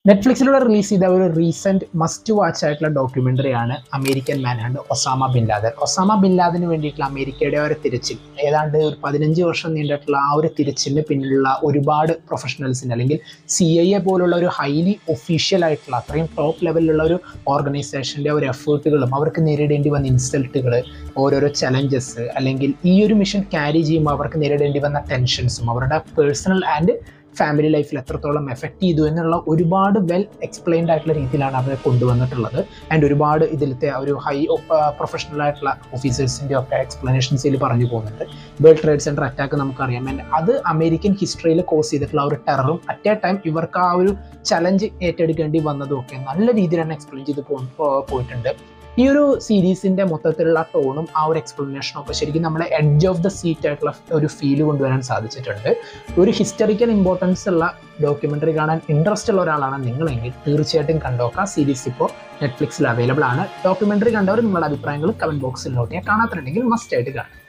നെറ്റ്ഫ്ലിക്സിലൂടെ release ചെയ്ത ഒരു recent must watch ആയിട്ടുള്ള ഡോക്യുമെന്ററി ആണ് American man hunt Osama bin Laden. Osama bin ലാദന് വേണ്ടിയിട്ടുള്ള അമേരിക്കയുടെ ഒരു തിരച്ചിൽ, ഏതാണ്ട് ഒരു 15 വർഷം നീണ്ടിട്ടുള്ള ആ ഒരു തിരച്ചിലിന് പിന്നിലുള്ള ഒരുപാട് പ്രൊഫഷണൽസിന്, അല്ലെങ്കിൽ CIA പോലുള്ള ഒരു ഹൈലി ഒഫീഷ്യൽ ആയിട്ടുള്ള അത്രയും ടോപ്പ് ലെവലിലുള്ള ഒരു ഓർഗനൈസേഷൻ്റെ ഒരു എഫേർട്ടുകളും അവർക്ക് നേരിടേണ്ടി വന്ന ഇൻസൾട്ടുകൾ, ഓരോരോ ചലഞ്ചസ്, അല്ലെങ്കിൽ ഈ ഒരു മിഷൻ ക്യാരി ചെയ്യുമ്പോൾ അവർക്ക് നേരിടേണ്ടി വന്ന ടെൻഷൻസും അവരുടെ പേഴ്സണൽ ആൻഡ് ഫാമിലി ലൈഫിൽ എത്രത്തോളം എഫക്ട് ചെയ്തു എന്നുള്ള ഒരുപാട് വെൽ എക്സ്പ്ലെയിൻഡ് ആയിട്ടുള്ള രീതിയിലാണ് അവർ കൊണ്ടുവന്നിട്ടുള്ളത്. ആൻഡ് ഒരുപാട് ഇതിലത്തെ ഒരു ഹൈ പ്രൊഫഷണൽ ആയിട്ടുള്ള ഓഫീസേഴ്സിൻ്റെ ഒക്കെ എക്സ്പ്ലനേഷൻസ് ഇതിൽ പറഞ്ഞു പോകുന്നുണ്ട്. വേൾഡ് ട്രേഡ് സെൻറ്റർ അറ്റാക്ക് നമുക്കറിയാം, ആൻഡ് അത് അമേരിക്കൻ ഹിസ്റ്ററിയിൽ കോസ് ചെയ്തിട്ടുള്ള ഒരു ടെററും അറ്റ് എ ടൈം ഇവർക്ക് ആ ഒരു ചലഞ്ച് ഏറ്റെടുക്കേണ്ടി വന്നതും ഒക്കെ നല്ല രീതിയിലാണ് എക്സ്പ്ലെയിൻ ചെയ്ത് പോയിട്ടുണ്ട്. ഈ ഒരു സീരീസിൻ്റെ മൊത്തത്തിലുള്ള ടോണും ആ ഒരു എക്സ്പ്ലനേഷനും ഒക്കെ ശരിക്കും നമ്മളെ എഡ്ജ് ഓഫ് ദ സീറ്റ് ആയിട്ടുള്ള ഒരു ഫീല് കൊണ്ടുവരാൻ സാധിച്ചിട്ടുണ്ട്. ഒരു ഹിസ്റ്ററിക്കൽ ഇമ്പോർട്ടൻസ് ഉള്ള ഡോക്യുമെൻ്ററി കാണാൻ ഇൻട്രസ്റ്റ് ഉള്ള ഒരാളാണ് നിങ്ങളെങ്കിൽ തീർച്ചയായിട്ടും കണ്ടോക്കാം. സീരീസ് ഇപ്പോൾ നെറ്റ്ഫ്ലിക്സിൽ അവൈലബിൾ ആണ്. ഡോക്യുമെൻ്ററി കണ്ടവർ നിങ്ങളുടെ അഭിപ്രായങ്ങൾ കമൻറ്റ് ബോക്സിൽ നോട്ട് ചെയ്യാൻ, കാണാത്തുണ്ടെങ്കിൽ മസ്റ്റ് ആയിട്ട് കാണാം.